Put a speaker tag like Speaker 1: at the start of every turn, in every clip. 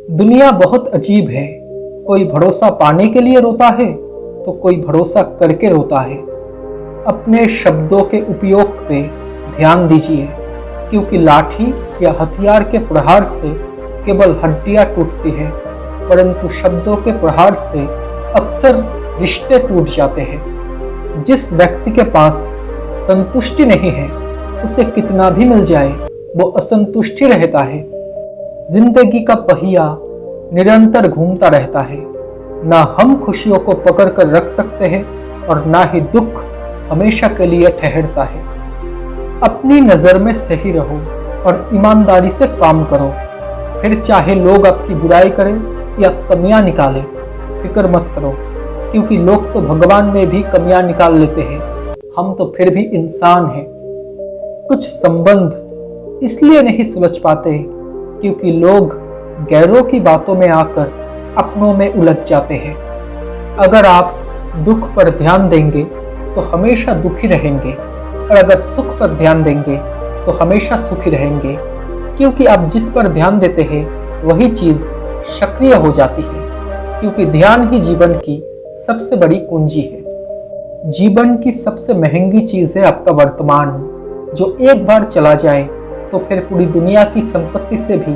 Speaker 1: दुनिया बहुत अजीब है। कोई भरोसा पाने के लिए रोता है तो कोई भरोसा करके रोता है। अपने शब्दों के उपयोग पे ध्यान दीजिए, क्योंकि लाठी या हथियार के प्रहार से केवल हड्डियां टूटती है, परंतु शब्दों के प्रहार से अक्सर रिश्ते टूट जाते हैं। जिस व्यक्ति के पास संतुष्टि नहीं है, उसे कितना भी मिल जाए वो असंतुष्टि रहता है। जिंदगी का पहिया निरंतर घूमता रहता है। ना हम खुशियों को पकड़ कर रख सकते हैं और ना ही दुख हमेशा के लिए ठहरता है। अपनी नजर में सही रहो और ईमानदारी से काम करो, फिर चाहे लोग आपकी बुराई करें या कमियां निकालें, फिक्र मत करो, क्योंकि लोग तो भगवान में भी कमियां निकाल लेते हैं, हम तो फिर भी इंसान हैं। कुछ संबंध इसलिए नहीं सुलझ पाते क्योंकि लोग गैरों की बातों में आकर अपनों में उलझ जाते हैं। अगर आप दुख पर ध्यान देंगे तो हमेशा दुखी रहेंगे, और अगर सुख पर ध्यान देंगे तो हमेशा सुखी रहेंगे, क्योंकि आप जिस पर ध्यान देते हैं वही चीज सक्रिय हो जाती है, क्योंकि ध्यान ही जीवन की सबसे बड़ी कुंजी है। जीवन की सबसे महंगी चीज है आपका वर्तमान, जो एक बार चला जाए तो फिर पूरी दुनिया की संपत्ति से भी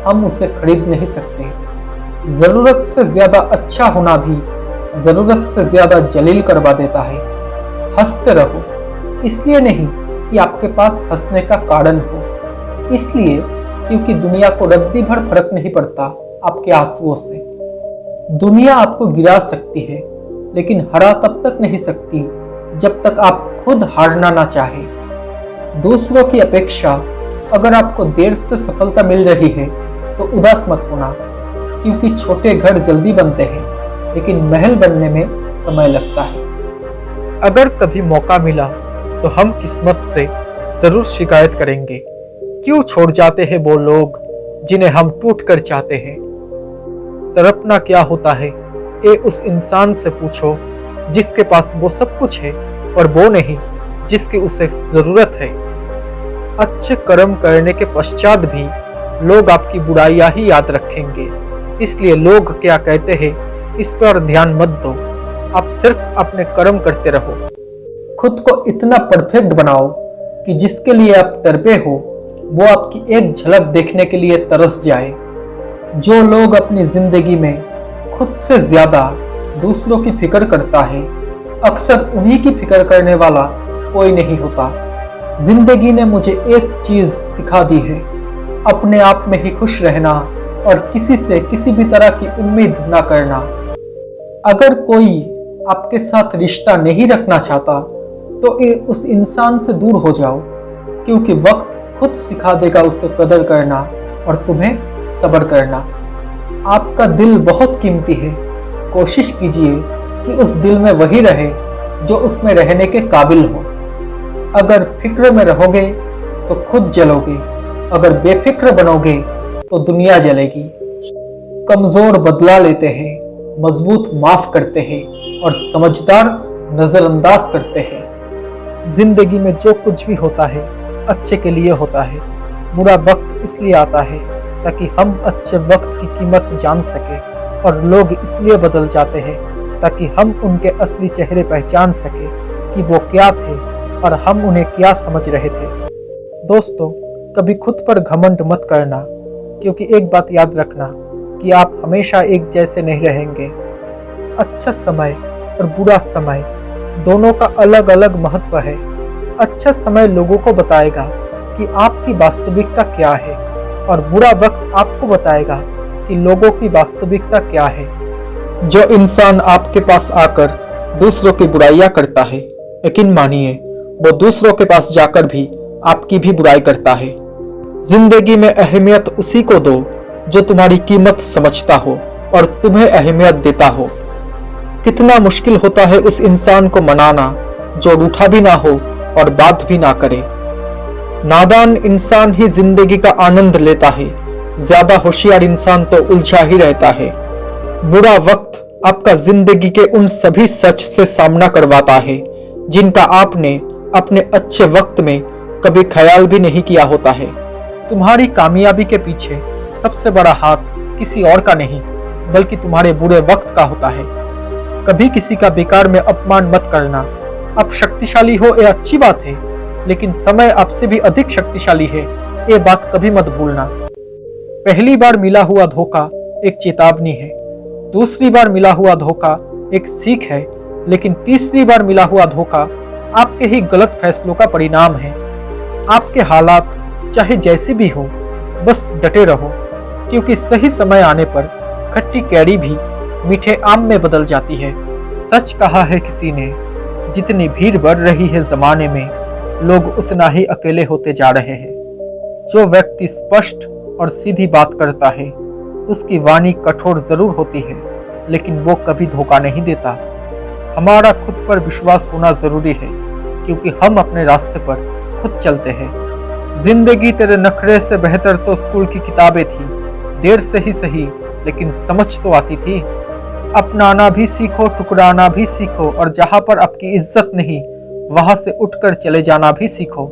Speaker 1: हम उसे खरीद नहीं सकते। जरूरत से ज्यादा अच्छा होना भी जरूरत से ज्यादा जलील करवा देता है। हंसते रहो, इसलिए नहीं कि आपके पास हंसने का कारण हो, इसलिए क्योंकि दुनिया को रद्दी भर फर्क नहीं पड़ता आपके आंसुओं से। दुनिया आपको गिरा सकती है, लेकिन हरा तब तक नहीं सकती जब तक आप खुद हारना ना चाहे। दूसरों की अपेक्षा अगर आपको देर से सफलता मिल रही है तो उदास मत होना, क्योंकि छोटे घर जल्दी बनते हैं लेकिन महल बनने में समय लगता है। अगर कभी मौका मिला तो हम किस्मत से जरूर शिकायत करेंगे, क्यों छोड़ जाते हैं वो लोग जिन्हें हम टूट कर चाहते हैं। तड़पना क्या होता है ये उस इंसान से पूछो जिसके पास वो सब कुछ है, और वो नहीं जिसकी उसे जरूरत है। अच्छे कर्म करने के पश्चात भी लोग आपकी बुराइयां ही याद रखेंगे, इसलिए लोग क्या कहते हैं इस पर ध्यान मत दो। आप सिर्फ अपने कर्म करते रहो। खुद को इतना परफेक्ट बनाओ कि जिसके लिए आप तड़पे हो वो आपकी एक झलक देखने के लिए तरस जाए। जो लोग अपनी जिंदगी में खुद से ज्यादा दूसरों की फिक्र करता है, अक्सर उन्हीं की फिक्र करने वाला कोई नहीं होता। जिंदगी ने मुझे एक चीज सिखा दी है, अपने आप में ही खुश रहना और किसी से किसी भी तरह की उम्मीद ना करना। अगर कोई आपके साथ रिश्ता नहीं रखना चाहता तो उस इंसान से दूर हो जाओ, क्योंकि वक्त खुद सिखा देगा उसे कदर करना और तुम्हें सब्र करना। आपका दिल बहुत कीमती है, कोशिश कीजिए कि उस दिल में वही रहे जो उसमें रहने के काबिल हो। अगर फिक्र में रहोगे तो खुद जलोगे, अगर बेफिक्र बनोगे तो दुनिया जलेगी। कमजोर बदला लेते हैं, मजबूत माफ करते हैं और समझदार नजरअंदाज करते हैं। जिंदगी में जो कुछ भी होता है अच्छे के लिए होता है। बुरा वक्त इसलिए आता है ताकि हम अच्छे वक्त की कीमत जान सके, और लोग इसलिए बदल जाते हैं ताकि हम उनके असली चेहरे पहचान सके कि वो क्या थे और हम उन्हें क्या समझ रहे थे। दोस्तों, कभी खुद पर घमंड मत करना, क्योंकि एक बात याद रखना कि आप हमेशा एक जैसे नहीं रहेंगे। अच्छा समय और बुरा समय दोनों का अलग अलग महत्व है। अच्छा समय लोगों को बताएगा कि आपकी वास्तविकता क्या है, और बुरा वक्त आपको बताएगा कि लोगों की वास्तविकता क्या है। जो इंसान आपके पास आकर दूसरों की बुराइयां करता है, यकीन मानिए वो दूसरों के पास जाकर भी आपकी भी बुराई करता है। जिंदगी में अहमियत उसी को दो जो तुम्हारी कीमत समझता हो और तुम्हें अहमियत देता हो। कितना मुश्किल होता है उस इंसान को मनाना जो रूठा भी ना हो और बात भी ना करे। नादान इंसान ही जिंदगी का आनंद लेता है, ज्यादा होशियार इंसान तो उलझा ही रहता है। बुरा वक्त आपका जिंदगी के उन सभी सच से सामना करवाता है जिनका आपने अपने अच्छे वक्त में कभी ख्याल भी नहीं किया होता है। तुम्हारी कामयाबी के पीछे सबसे बड़ा हाथ किसी और का नहीं, बल्कि तुम्हारे बुरे वक्त का होता है। कभी किसी का बेकार में अपमान मत करना। आप शक्तिशाली हो ये अच्छी बात है, लेकिन समय आपसे भी अधिक शक्तिशाली है, ये बात कभी मत भूलना। पहली बार मिला हुआ धोखा एक चेतावनी है, दूसरी बार मिला हुआ धोखा एक सीख है, लेकिन तीसरी बार मिला हुआ धोखा आपके ही गलत फैसलों का परिणाम है। आपके हालात चाहे जैसे भी हो, बस डटे रहो, क्योंकि सही समय आने पर खट्टी कैरी भी मीठे आम में बदल जाती है। सच कहा है किसी ने, जितनी भीड़ बढ़ रही है जमाने में, लोग उतना ही अकेले होते जा रहे हैं। जो व्यक्ति स्पष्ट और सीधी बात करता है, उसकी वाणी कठोर जरूर होती है, लेकिन वो कभी धोखा नहीं देता। हमारा खुद पर विश्वास होना जरूरी है, क्योंकि हम अपने रास्ते पर खुद चलते हैं। जिंदगी तेरे नखरे से बेहतर तो स्कूल की किताबें थी, देर से ही सही लेकिन समझ तो आती थी। अपनाना भी सीखो, ठुकराना भी सीखो, और जहां पर आपकी इज्जत नहीं, वहां से उठकर चले जाना भी सीखो।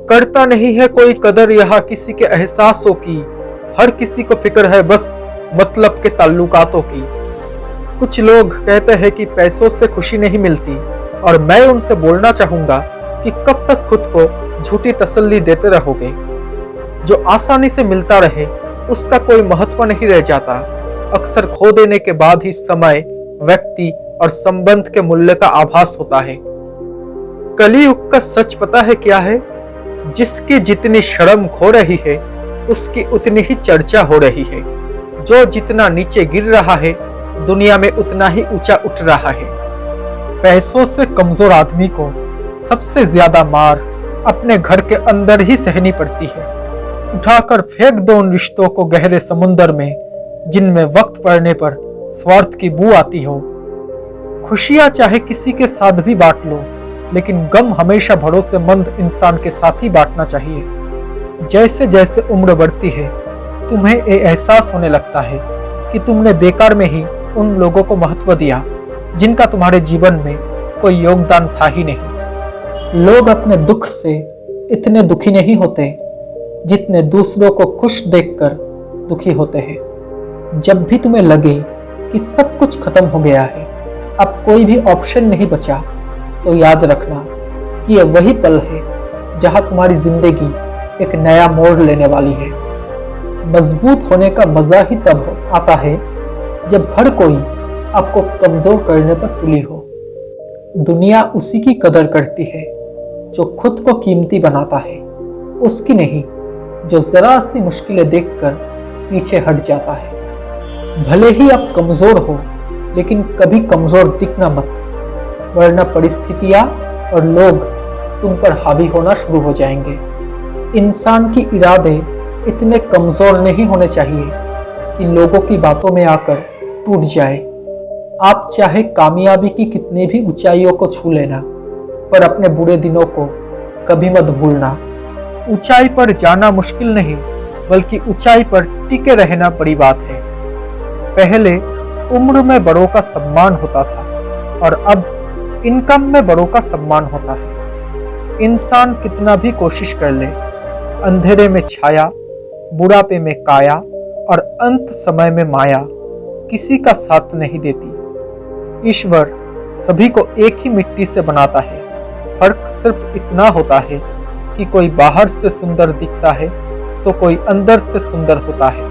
Speaker 1: करता नहीं है कोई कदर यहाँ किसी के एहसासों की, हर किसी को फिक्र है बस मतलब के ताल्लुकातों की। कुछ लोग कहते हैं कि पैसों से खुशी नहीं मिलती, और मैं उनसे बोलना चाहूंगा कि कब तक खुद को झूठी तसल्ली देते रहोगे। जो आसानी से मिलता रहे उसका कोई महत्व नहीं रह जाता। अक्सर खो देने के बाद ही समय, व्यक्ति और संबंध के मूल्य का आभास होता है। कलियुग का सच पता है क्या है? जिसकी जितनी शर्म खो रही है, उसकी उतनी ही चर्चा हो रही है। जो जितना नीचे गिर रहा है, दुनिया में उतना ही ऊंचा उठ रहा है। पैसों से कमजोर आदमी को सबसे ज्यादा मार अपने घर के अंदर ही सहनी पड़ती है। उठाकर फेंक दो उन रिश्तों को गहरे समुंदर में, जिनमें वक्त पड़ने पर स्वार्थ की बू आती हो। खुशियां चाहे किसी के साथ भी बांट लो, लेकिन गम हमेशा भरोसेमंद इंसान के साथ ही बांटना चाहिए। जैसे जैसे उम्र बढ़ती है, तुम्हें ये एहसास होने लगता है कि तुमने बेकार में ही उन लोगों को महत्व दिया, जिनका तुम्हारे जीवन में कोई योगदान था ही नहीं। लोग अपने दुख से इतने दुखी नहीं होते जितने दूसरों को खुश देखकर दुखी होते हैं। जब भी तुम्हें लगे कि सब कुछ खत्म हो गया है, अब कोई भी ऑप्शन नहीं बचा, तो याद रखना कि यह वही पल है जहां तुम्हारी जिंदगी एक नया मोड़ लेने वाली है। मजबूत होने का मजा ही तब आता है जब हर कोई आपको कमजोर करने पर तुली हो। दुनिया उसी की कदर करती है जो खुद को कीमती बनाता है, उसकी नहीं जो जरा सी मुश्किलें देखकर पीछे हट जाता है। भले ही आप कमजोर हो, लेकिन कभी कमजोर दिखना मत, वरना परिस्थितियां और लोग तुम पर हावी होना शुरू हो जाएंगे। इंसान की इरादे इतने कमजोर नहीं होने चाहिए कि लोगों की बातों में आकर टूट जाए। आप चाहे कामयाबी की कितनी भी ऊंचाइयों को छू लेना, पर अपने बुरे दिनों को कभी मत भूलना। ऊंचाई पर जाना मुश्किल नहीं, बल्कि ऊंचाई पर टिके रहना बड़ी बात है। पहले उम्र में बड़ों का सम्मान होता था, और अब इनकम में बड़ों का सम्मान होता है। इंसान कितना भी कोशिश कर ले, अंधेरे में छाया, बुढ़ापे में काया और अंत समय में माया किसी का साथ नहीं देती। ईश्वर सभी को एक ही मिट्टी से बनाता है। फर्क सिर्फ इतना होता है कि कोई बाहर से सुंदर दिखता है तो कोई अंदर से सुंदर होता है।